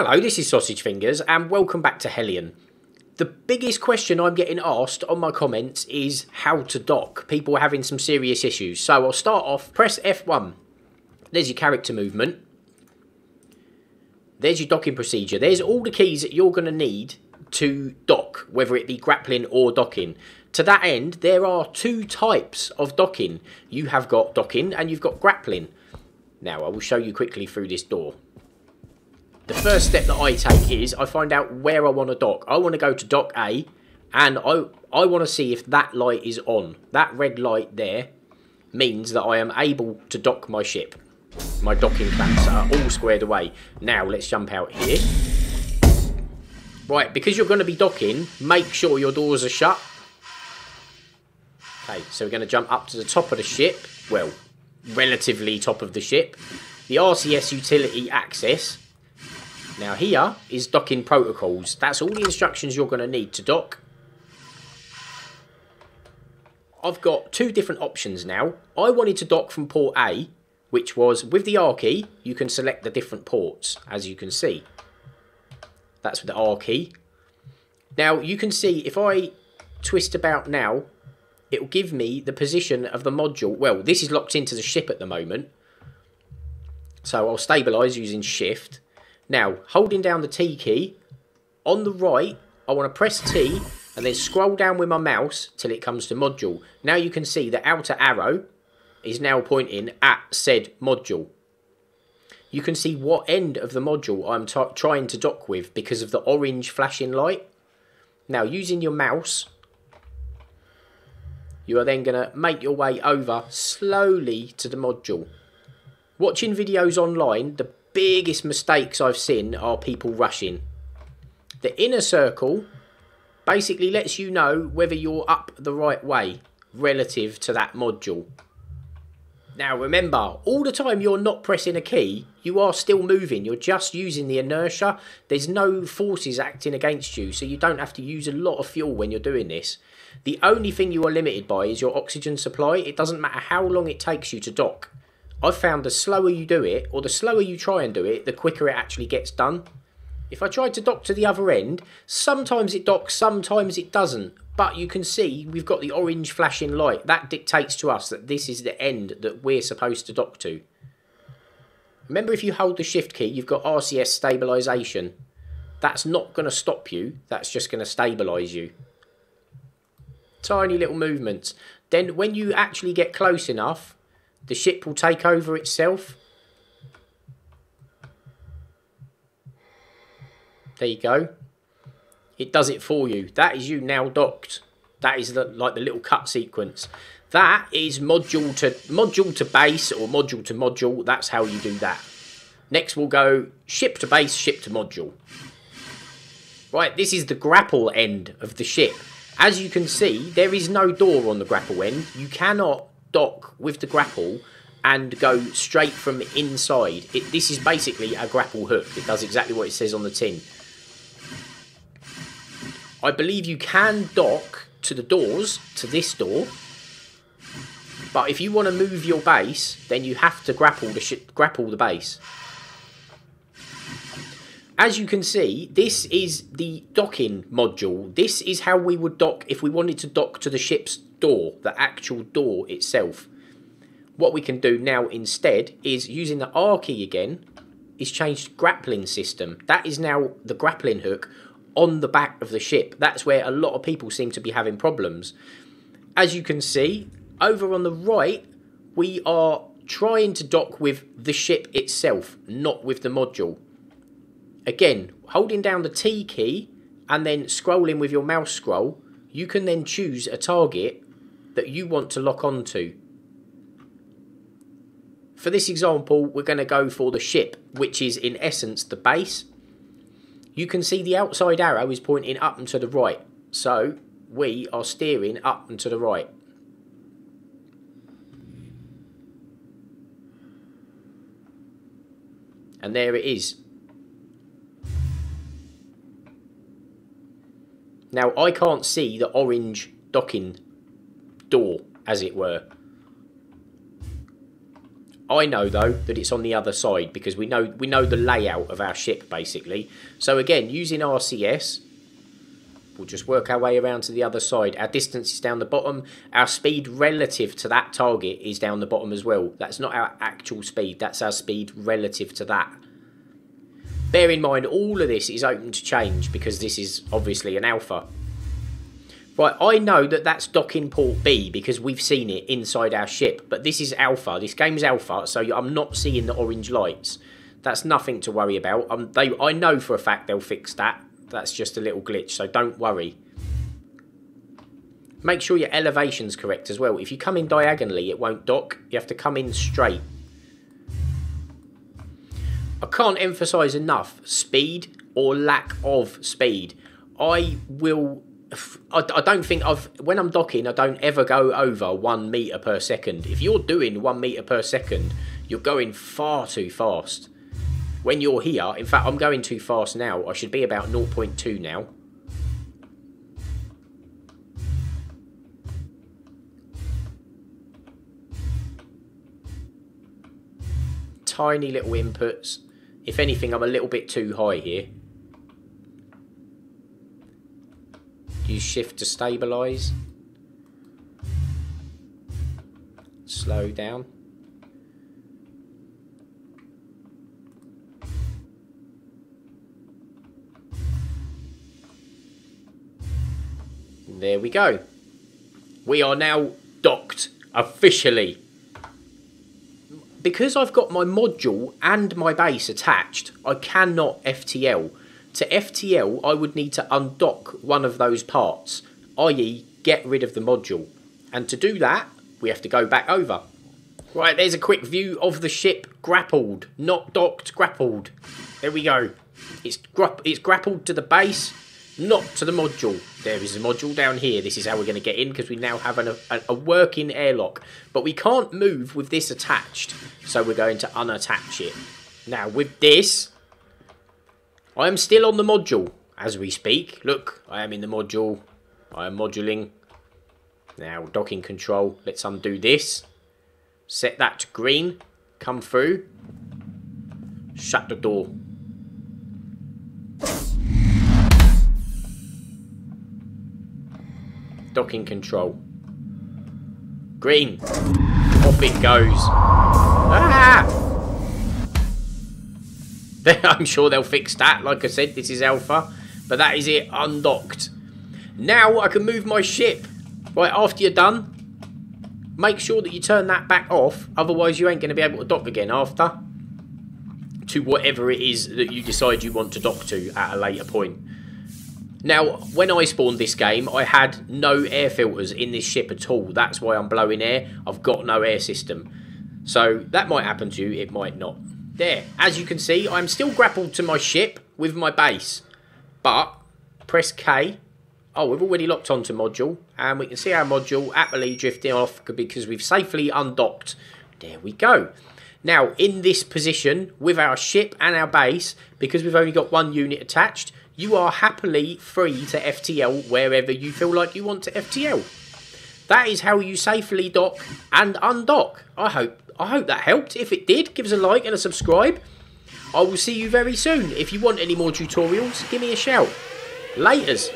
Hello, this is Sausage Fingers and welcome back to Hellion. The biggest question I'm getting asked on my comments is how to dock. People are having some serious issues. So I'll start off, press F1. There's your character movement. There's your docking procedure. There's all the keys that you're going to need to dock, whether it be grappling or docking. To that end, there are two types of docking. You have got docking and you've got grappling. Now, I will show you quickly through this door. The first step that I take is I find out where I want to dock. I want to go to dock A, and I want to see if that light is on. That red light there means that I am able to dock my ship. My docking clamps are all squared away. Now let's jump out here. Right, because you're going to be docking, make sure your doors are shut. Okay, so we're going to jump up to the top of the ship. Well, relatively top of the ship. The RCS utility access. Now here is docking protocols. That's all the instructions you're going to need to dock. I've got two different options now. I wanted to dock from port A, which was with the R key, you can select the different ports, as you can see. That's with the R key. Now you can see if I twist about now, it will give me the position of the module. Well, this is locked into the ship at the moment. So I'll stabilise using shift. Now, holding down the T key, on the right, I want to press T and then scroll down with my mouse till it comes to module. Now you can see the outer arrow is now pointing at said module. You can see what end of the module I'm trying to dock with because of the orange flashing light. Now, using your mouse, you are then going to make your way over slowly to the module. Watching videos online, the biggest mistakes I've seen are people rushing. The inner circle basically lets you know whether you're up the right way relative to that module. Now remember, all the time you're not pressing a key, you are still moving. You're just using the inertia. There's no forces acting against you, so you don't have to use a lot of fuel when you're doing this. The only thing you are limited by is your oxygen supply. It doesn't matter how long it takes you to dock. I've found the slower you do it, or the slower you try and do it, the quicker it actually gets done. If I tried to dock to the other end, sometimes it docks, sometimes it doesn't. But you can see we've got the orange flashing light. That dictates to us that this is the end that we're supposed to dock to. Remember, if you hold the shift key, you've got RCS stabilisation. That's not going to stop you. That's just going to stabilise you. Tiny little movements. Then when you actually get close enough, the ship will take over itself. There you go. It does it for you. That is you now docked. That is like the little cut sequence. That is module to base or module to module. That's how you do that. Next we'll go ship to base, ship to module. Right, this is the grapple end of the ship. As you can see, there is no door on the grapple end. You cannot dock with the grapple and go straight from inside. This is basically a grapple hook. It does exactly what it says on the tin. I believe you can dock to the doors, to this door, but if you want to move your base, then you have to grapple the base. As you can see, this is the docking module. This is how we would dock if we wanted to dock to the ship's door, the actual door itself. What we can do now instead is, using the R key again, is change the grappling system. That is now the grappling hook on the back of the ship. That's where a lot of people seem to be having problems. As you can see, over on the right, we are trying to dock with the ship itself, not with the module. Again, holding down the T key and then scrolling with your mouse scroll, you can then choose a target that you want to lock onto. For this example, we're going to go for the ship, which is in essence the base. You can see the outside arrow is pointing up and to the right. So we are steering up and to the right. And there it is. Now I can't see the orange docking door, as it were. I know though that it's on the other side because we know the layout of our ship basically. So again, using RCS, we'll just work our way around to the other side. Our distance is down the bottom. Our speed relative to that target is down the bottom as well. That's not our actual speed. That's our speed relative to that. Bear in mind, all of this is open to change because this is obviously an alpha. Right, I know that that's docking port B because we've seen it inside our ship. But this is alpha. This game's alpha, so I'm not seeing the orange lights. That's nothing to worry about. I know for a fact they'll fix that. That's just a little glitch, so don't worry. Make sure your elevation's correct as well. If you come in diagonally, it won't dock. You have to come in straight. I can't emphasise enough speed or lack of speed. I don't think when I'm docking, I don't ever go over 1 metre per second. If you're doing 1 metre per second, you're going far too fast. When you're here, in fact, I'm going too fast now. I should be about 0.2 now. Tiny little inputs. If anything, I'm a little bit too high here. Use shift to stabilise. Slow down. There we go. We are now docked officially. Because I've got my module and my base attached, I cannot FTL. To FTL, I would need to undock one of those parts, i.e. get rid of the module. And to do that, we have to go back over. Right, there's a quick view of the ship grappled. Not docked, grappled. There we go. It's grappled to the base, not to the module. There is a module down here. This is how we're going to get in because we now have a working airlock. But we can't move with this attached. So we're going to unattach it. Now with this, I am still on the module as we speak. Look, I am in the module. I am moduling. Now docking control. Let's undo this. Set that to green. Come through. Shut the door. Docking control. Green. Off it goes. Ah! I'm sure they'll fix that. Like I said, this is alpha. But that is it. Undocked. Now I can move my ship. Right, after you're done, make sure that you turn that back off. Otherwise, you ain't going to be able to dock again after. To whatever it is that you decide you want to dock to at a later point. Now, when I spawned this game, I had no air filters in this ship at all. That's why I'm blowing air. I've got no air system. So, that might happen to you. It might not. There. As you can see, I'm still grappled to my ship with my base. But, press K. Oh, we've already locked onto module. And we can see our module happily drifting off because we've safely undocked. There we go. Now, in this position, with our ship and our base, because we've only got one unit attached, you are happily free to FTL wherever you feel like you want to FTL. That is how you safely dock and undock. I hope that helped. If it did, give us a like and a subscribe. I will see you very soon. If you want any more tutorials, give me a shout. Laters.